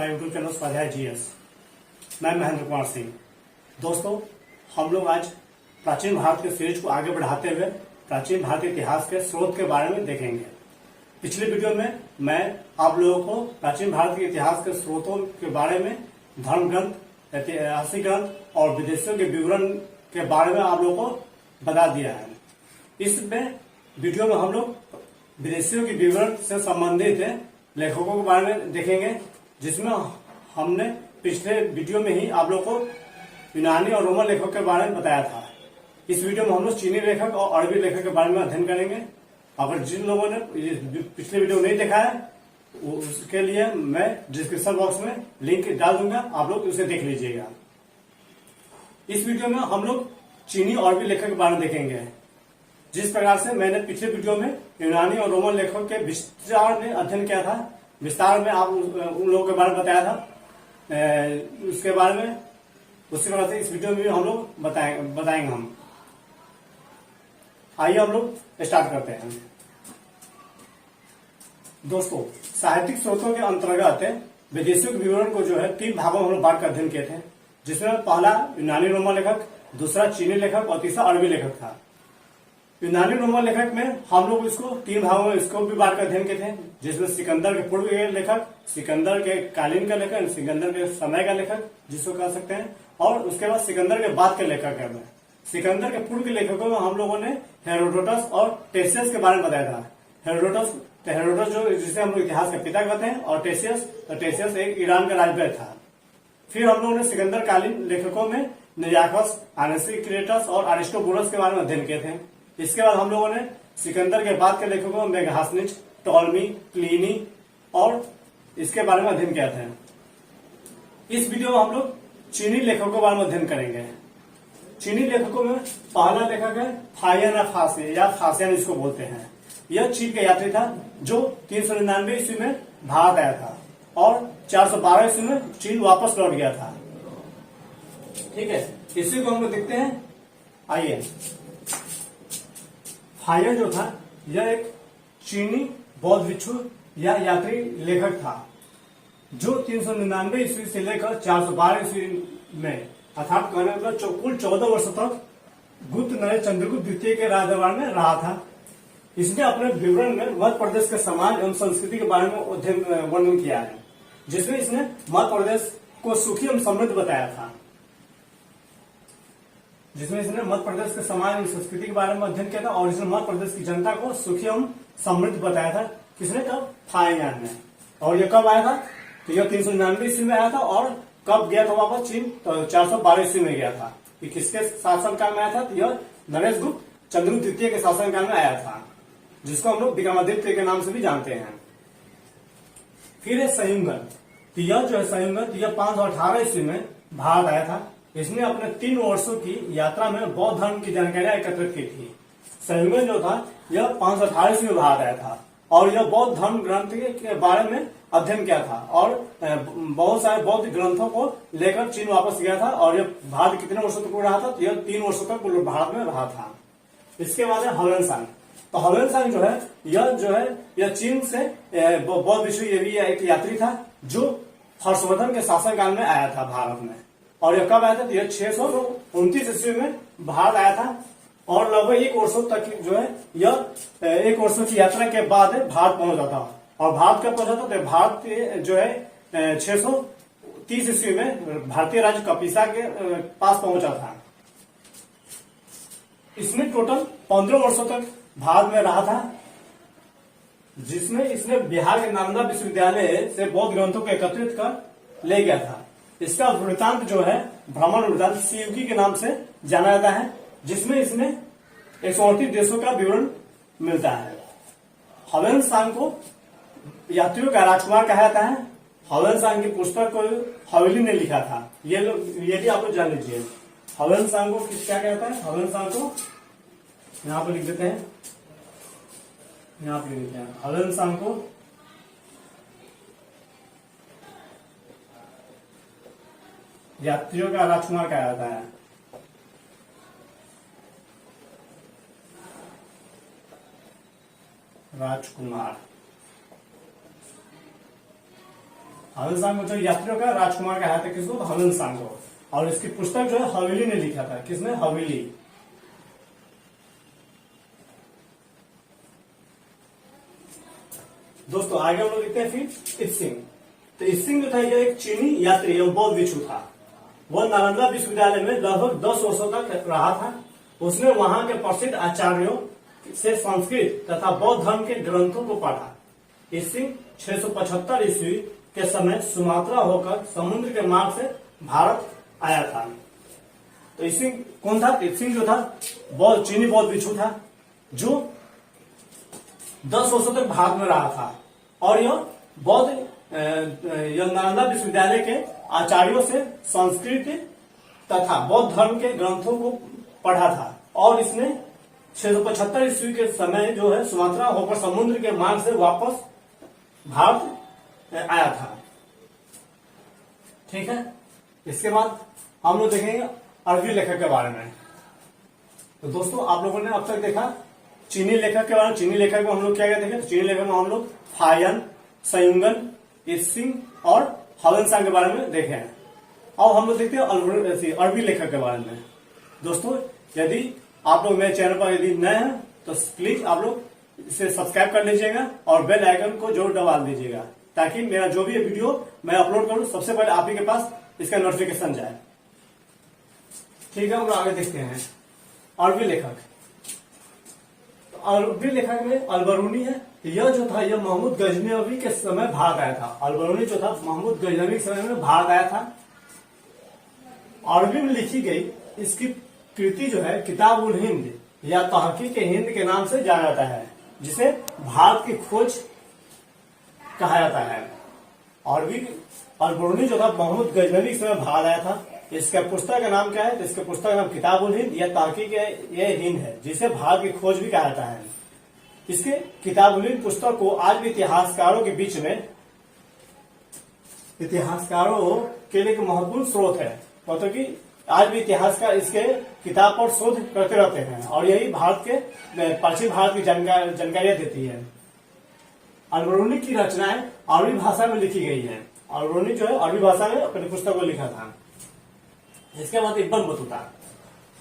My YouTube channel स्वाध्याय GS. मैं महेंद्र कुमार सिंह। दोस्तों, हम लोग आज प्राचीन भारत के सीरीज को आगे बढ़ाते हुए प्राचीन भारतीय इतिहास के स्रोत के बारे में देखेंगे। पिछले वीडियो में मैं आप लोगों को प्राचीन भारत के इतिहास के स्रोतों के बारे में, धर्म ग्रंथ, ऐतिहासिक ग्रंथ और विदेशियों के विवरण के बारे में आप लोगों को बता दिया है। इसमें वीडियो में हम लोग विदेशियों के विवरण से संबंधित लेखकों के बारे में देखेंगे, जिसमें हमने पिछले वीडियो में ही आप लोग को यूनानी और रोमन लेखकों के बारे में बताया था। इस वीडियो में हम लोग चीनी लेखक और अरबी लेखक के बारे में अध्ययन करेंगे। अगर जिन लोगों ने पिछले वीडियो नहीं देखा है उसके लिए मैं डिस्क्रिप्शन बॉक्स में लिंक डाल दूंगा, आप लोग उसे देख लीजिएगा। इस वीडियो में हम लोग चीनी और अरबी लेखक के बारे में देखेंगे। जिस प्रकार से मैंने पिछले वीडियो में यूनानी और रोमन लेखकों के विस्तार में अध्ययन किया था, विस्तार में आप उन लोगों के बारे में बताया था, उसके बारे में उसी प्रकार से इस वीडियो में भी हम लोग बताएंगे हम। आइए हम लोग स्टार्ट करते हैं। दोस्तों, साहित्यिक स्रोतों के अंतर्गत विदेशियों के विवरण को जो है 3 भागों में हम लोग बांट कर अध्ययन किए थे, जिसमें पहला यूनानी रोमन लेखक, दूसरा चीनी लेखक और तीसरा अरबी लेखक था। यूनानी रोमन लेखक में हम लोग इसको 3 भागों में इसको भी बांट कर अध्ययन किए थे, जिसमें सिकंदर के पूर्व के लेखक, सिकंदर के कालीन का लेखक, सिकंदर के समय का लेखक जिसको कह सकते हैं, और उसके बाद सिकंदर के बाद के लेखक है। सिकंदर के पूर्व के लेखकों में हम लोगों ने हेरोडोटस और टेसियस के बारे में बताया था। हेरोडोटस जो जिसे हम लोग इतिहास के पिता कहते हैं, और टेसियस एक ईरान का राजवैद्य था। फिर हम लोगों ने सिकंदर कालीन लेखकों में नियाकस, आनेसिक्रेटस और अरिस्टोबुलस के बारे में अध्ययन किए थे। इसके बाद हम लोगों ने सिकंदर के बाद के लेखकों में मेगास्थनीज, टॉलमी, प्लिनी और इसके बारे में अध्ययन किया था। इस वीडियो में हम लोग चीनी लेखकों के बारे में अध्ययन करेंगे। चीनी लेखकों में पहला लेखक है फायन या फासियन इसको बोलते हैं। यह चीन का यात्री था जो 399 ईस्वी में भारत आया था और 412 ईस्वी में चीन वापस लौट गया था। ठीक है, इसी को हम लोग देखते हैं। आइए, फायन जो था यह एक चीनी बौद्ध भिक्षु या यात्री लेखक था जो 399 ईस्वी से लेकर 412 ईस्वी में अर्थात कहने मतलब कुल 14 वर्षों तक गुप्त नरेश चंद्रगुप्त द्वितीय के राजदरबार में रहा था। इसने अपने विवरण में मध्य प्रदेश के समाज एवं संस्कृति के बारे में वर्णन किया है, जिसमें इसने मध्य प्रदेश को सुखी एवं समृद्ध बताया था। जिसमें इसने मध्य प्रदेश के समाज एवं संस्कृति के बारे में अध्ययन किया था और इसने मध्य प्रदेश की जनता को सुखी एवं समृद्ध बताया था। किसने? कब? फायन ने। और ये कब आया था? तो यह 399 ईस्वी में आया था और कब गया था वापस चीन? तो 412 ईस्वी में गया था। कि किसके शासनकाल में आया था? तो यह नरेश गुप्त चंद्रगुप्त द्वितीय के शासनकाल में आया था, जिसको हम लोग विक्रमादित्य के नाम से भी जानते हैं। फिर है संयुगन। तो यह जो है संयुगन, यह 518 ईस्वी में भारत आया था। इसने अपने 3 वर्षों की यात्रा में बौद्ध धर्म की जानकारियां एकत्रित की थी। संयुगन जो था यह 518 ईस्वी में भारत आया था और यह बौद्ध धर्म ग्रंथ के बारे में अध्ययन किया था और बहुत सारे बौद्ध ग्रंथों को लेकर चीन वापस गया था। और यह भारत कितने वर्षों तक रहा था? तो यह 3 वर्षों तक भारत में रहा था। इसके बाद है ह्वेनसांग। तो ह्वेनसांग जो है यह चीन से बौद्ध भिक्षु एक यात्री था जो हर्षवर्धन के शासनकाल में आया था भारत में। और यह कब आया था? तो यह 629 ईस्वी में भारत आया था और लगभग 1 वर्षों तक जो है यह 1 वर्षों की यात्रा के बाद भारत पहुंचा था। और भारत कब पहुंचा था? तो भारत जो है 630 ईस्वी में भारतीय राज्य कपिसा के पास पहुंचा था। इसमें टोटल 15 वर्षों तक भारत में रहा था, जिसमें इसने बिहार के नालंदा विश्वविद्यालय से बौद्ध ग्रंथों को एकत्रित कर ले गया था। इसका वृत्तांत जो है भ्रमण वृत्तांत सीयुकी के नाम से जाना जाता है, जिसमें इसमें 138 देशों का विवरण मिलता है। ह्वेनसांग को यात्रियों का राजकुमार कहा जाता है। ह्वेनसांग की पुस्तक को हवेली ने लिखा था। ये भी आप लोग जान लीजिए। ह्वेनसांग को क्या कहता है? ह्वेनसांग को यहाँ पे लिख देते हैं, यहाँ पे लिख देते हैं। ह्वेनसांग को यात्रियों का राजकुमार कहा जाता है। राजकुमार हलन सांग जो यात्रियों का राजकुमार कहा था किसको, तो हलन सांग को। और इसकी पुस्तक जो है हवेली ने लिखा था। किसने, हवेली। दोस्तों आगे हम लोग देखते हैं फिर इत्सिंग। तो इत्सिंग जो था यह एक चीनी यात्री एवं बौद्ध भिक्षु था। वह नालंदा विश्वविद्यालय में लगभग 10 वर्षों तक रहा था। उसने वहां के प्रसिद्ध आचार्यों से संस्कृत तथा बौद्ध धर्म के ग्रंथों को पढ़ा। इत्सिंग 675 ईस्वी के समय सुमात्रा होकर समुद्र के मार्ग से भारत आया था। तो इत्सिंग कौन था, इत्सिंग जो था चीनी बौद्ध भिक्षु था जो 10 वर्षों तक भारत में रहा था। और यह बौद्ध नालंदा विश्वविद्यालय के आचार्यों से संस्कृत तथा बौद्ध धर्म के ग्रंथों को पढ़ा था। और इसने 675 ईस्वी के समय जो है सुमात्रा होकर समुद्र के मार्ग से वापस भारत आया था। ठीक है, इसके बाद हम लोग देखेंगे अरबी लेखक के बारे में। तो दोस्तों आप लोगों ने अब तक देखा चीनी लेखक के बारे में। चीनी लेखक में हम लोग क्या क्या देखे, तो चीनी लेखक में हम लोग फायन, सयुंगन, इत्सिंग और हलन सांग के बारे में देखे हैं। अब हम लोग देखते हैं अरबी लेखक के बारे में। दोस्तों यदि आप लोग मेरे चैनल पर यदि नए हैं तो प्लीज आप लोग इसे सब्सक्राइब कर लीजिएगा और बेल आइकन को जरूर दबा दीजिएगा, ताकि मेरा जो भी वीडियो मैं अपलोड करूं सबसे पहले आप ही के पास इसका नोटिफिकेशन जाए। ठीक है, हम आगे देखते हैं अरबी लेखक। तो अरबी लेखक में अलबरूनी है। यह जो था यह महमूद गजनवी के समय भारत आया था। अलबरूनी जो था महमूद गजनवी के समय में भारत आया था। अरबी में लिखी गई इसकी कृति जो है किताब उल हिंद या तहकीक हिंद के नाम से जाना जाता है, जिसे भारत की खोज कहा जाता है। अरबी अलबरूनी जो था महमूद गजनवी के समय भारत आया था। इसका पुस्तक का नाम क्या है, तो इसके पुस्तक का नाम किताब उल हिंद या तहकीक ये हिंद है, जिसे भारत की खोज भी कहा जाता है। इसके किताब उल हिंद पुस्तक को आज भी इतिहासकारों के बीच में इतिहासकारों के लिए एक महत्वपूर्ण स्रोत है। मतलब कि आज भी इतिहास का इसके किताब पर शोध करते रहते हैं और यही भारत के प्राचीन भारत की जानकारियां देती है। अलबरूनी की रचनाएं अरबी भाषा में लिखी गई है। अलबरूनी जो है अरबी भाषा में अपनी पुस्तक को लिखा था। इसके बाद इब्न बतूता।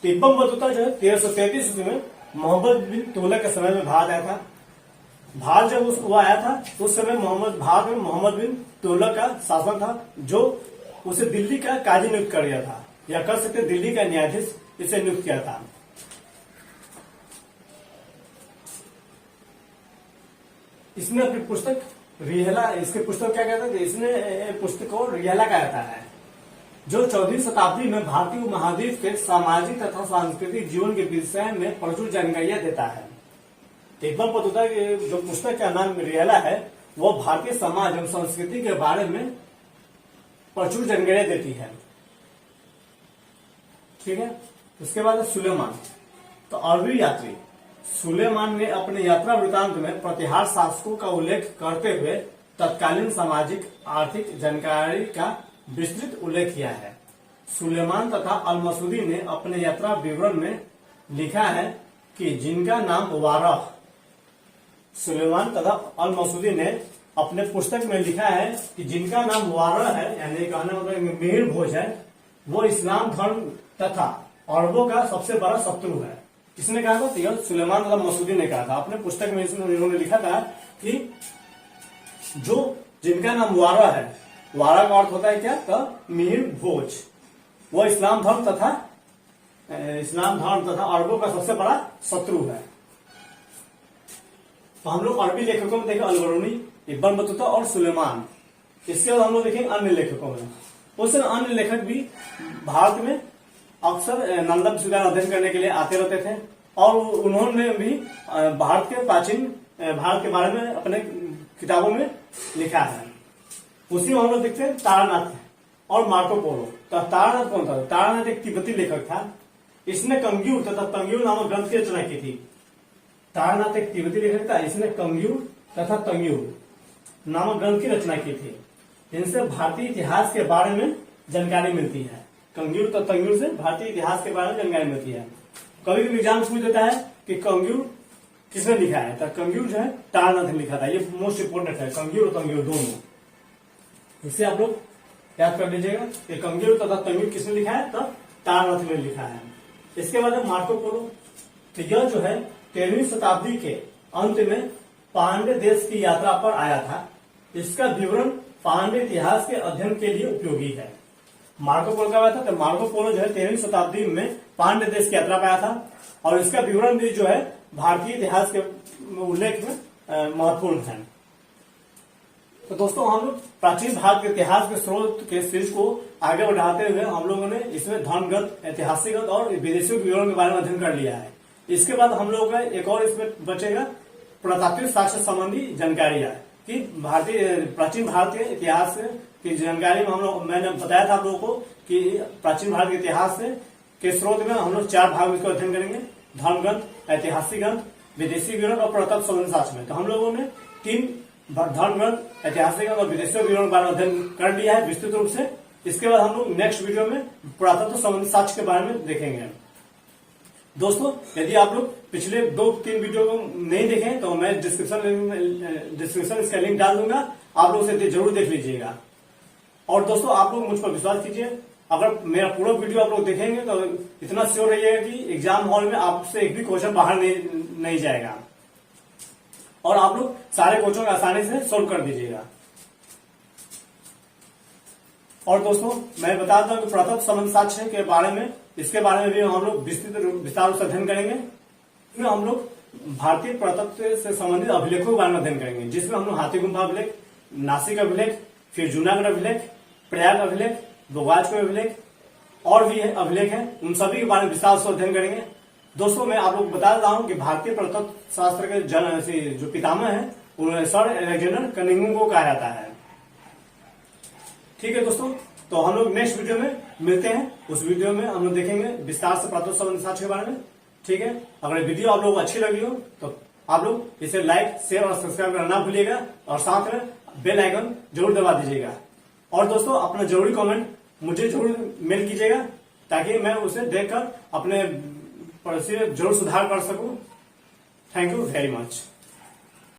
तो इब्न बतूता जो है 1333 ईस्वी में मोहम्मद बिन तुगलक के समय में भारत आया था। भारत जब वो आया था तो उस समय भारत में मोहम्मद बिन तुगलक का शासन था, जो उसे दिल्ली का काजी नियुक्त कर दिया था, या कर सकते दिल्ली का न्यायाधीश इसे नियुक्त किया था। इसने अपनी पुस्तक रिहला, इसके पुस्तक क्या कहता है, इसने पुस्तक को रिहला कहा जाता है, जो 14वीं शताब्दी में भारतीय उपमहाद्वीप के सामाजिक तथा सांस्कृतिक जीवन के विषय में प्रचुर जानकारियां देता है। इब्न बतूता की जो पुस्तक का नाम रिहला है वह भारतीय समाज एवं संस्कृति के बारे में प्रचुर जानकारियां देती है। ठीक है, उसके बाद सुलेमान। तो अरबी यात्री सुलेमान ने अपने यात्रा वृतांत में प्रतिहार शासकों का उल्लेख करते हुए तत्कालीन सामाजिक आर्थिक जानकारी का विस्तृत उल्लेख किया है। सुलेमान तथा अल मसूदी ने अपने यात्रा विवरण में लिखा है कि जिनका नाम वारह, सुलेमान तथा अल मसूदी ने अपने पुस्तक में लिखा है कि जिनका नाम वारह है, यानी कहने मतलब मिहिर भोज है, वो इस्लाम धर्म तथा अरबों का सबसे बड़ा शत्रु है। किसने कहा था, तो यह सुलेमान तथा मसूदी ने कहा था अपने पुस्तक में। इन्होंने लिखा था कि जो जिनका नाम वारह है, वारह का अर्थ होता है क्या, तो मिहिर भोज, वो इस्लाम धर्म तथा अरबों का सबसे बड़ा शत्रु है। तो हम लोग अरबी लेखकों में देखें अलबरूनी, इब्न बतूता और सुलेमान। इसके बाद हम लोग देखेंगे अन्य लेखकों में। उस अन्य लेखक भी भारत में अक्सर नालंदा विश्वविद्यालय अध्ययन करने के लिए आते रहते थे और उन्होंने भी भारत के प्राचीन भारत के बारे में अपने किताबों में लिखा है। उसी में हम लोग देखते हैं तारानाथ और मार्को पोलो। तो तारानाथ कौन था, तारानाथ एक तिब्बती लेखक था। इसने कंग्यूर तथा तंग्यूर नामक ग्रंथ की रचना की थी। तारानाथ एक तिब्बती लेखक था, इसने कंग्यूर तथा तंग्यूर नामक ग्रंथ की रचना की थी। इनसे भारतीय इतिहास के बारे में जानकारी मिलती है। कंग्यूर तो तंग्यूर से भारतीय इतिहास के बारे में जानकारी मिलती है। कभी भी एग्जाम पूछ देता है कि कंग्यूर किसने लिखा है, तो कंग्यूर जो है तारानाथ ने लिखा था। ये मोस्ट इंपोर्टेंट है, कंग्यूर और तंग्यूर दोनों। इसे आप लोग याद कर लीजिएगा। ये कंगीर तथा तमिल किसने लिखा है? तब तारानाथ ने लिखा है। इसके बाद है मार्को पोलो। तो यह जो है 13वीं शताब्दी के अंत में पांड्य देश की यात्रा पर आया था। इसका विवरण पांड्य इतिहास के अध्ययन के लिए उपयोगी है। मार्को पोलो का आया था, तो मार्को पोलो जो है 13वीं शताब्दी में पांड्य देश की यात्रा पर आया था और इसका विवरण भी जो है भारतीय इतिहास के उल्लेख में महत्वपूर्ण है। तो दोस्तों हम लोग प्राचीन भारत के इतिहास के स्रोत के सीरीज को आगे बढ़ाते हुए हम लोगों ने इसमें धर्मगत, ऐतिहासिकगत और विदेशी विवरण के बारे में अध्ययन कर लिया है। इसके बाद हम लोगों का एक और इसमें बचेगा पुरातात्विक साक्ष्य संबंधी जानकारियां कि भारतीय प्राचीन भारत के इतिहास की जानकारी में हम लोग, मैंने बताया था आप लोगों को कि प्राचीन भारत के इतिहास के स्रोत में हम लोग 4 भाग इसको अध्ययन करेंगे, धर्मगत, ऐतिहासिक ग्रंथ, विदेशी विवरण और पुरातत्व संबंधी साक्ष्य में। तो हम लोगों ने 3 धर्मगत, ऐतिहासिक और विदेशी विवरण के बारे में अध्ययन कर लिया है विस्तृत रूप से। इसके बाद हम लोग नेक्स्ट वीडियो में पुरातत्व संबंधी साक्ष्य के बारे में देखेंगे। दोस्तों यदि आप लोग पिछले 2-3 वीडियो को नहीं देखें तो मैं डिस्क्रिप्शन इसका लिंक डाल दूंगा, आप लोग उसे जरूर देख लीजिएगा। और दोस्तों आप लोग मुझ पर विश्वास कीजिए, अगर मेरा पूरा वीडियो आप लोग देखेंगे तो इतना श्योर रहिएगा कि एग्जाम हॉल में आपसे एक भी क्वेश्चन बाहर नहीं जाएगा और आप लोग सारे क्वेश्चन आसानी से सोल्व कर दीजिएगा। और दोस्तों मैं बताता हूं कि पुरातत्व संबंधी साक्ष्य के बारे में, इसके बारे में भी हम लोग विस्तार से अध्ययन करेंगे। इसमें हम लोग भारतीय पुरातत्व से संबंधित अभिलेखों के बारे में अध्ययन करेंगे, जिसमें हम लोग हाथी गुम्फा अभिलेख, नासिक अभिलेख, फिर जूनागढ़ अभिलेख, प्रयाग अभिलेख, भोगाजपुर अभिलेख और भी अभिलेख है, उन सभी के बारे में विस्तार से अध्ययन करेंगे। दोस्तों मैं आप लोग बता देता हूं कि भारतीय पुरातत्व शास्त्र के जो पितामह है उन्हें सर अलेक्जेंडर कनिंघम को कहा जाता है। ठीक है दोस्तों, तो हम लोग नेक्स्ट वीडियो में मिलते हैं। उस वीडियो में हम लोग देखेंगे विस्तार से पुरातत्व संबंधी साक्ष्य के बारे में। ठीक है, अगर वीडियो आप लोगों को अच्छी लगी हो तो आप लोग इसे लाइक, शेयर और सब्सक्राइब करना ना भूलिएगा और साथ में बेल आइकन जरूर दबा दीजिएगा। और दोस्तों अपना जरूरी कमेंट मुझे जरूर मेल कीजिएगा ताकि मैं उसे देखकर अपने जरूर सुधार कर सकूं। Thank you very much.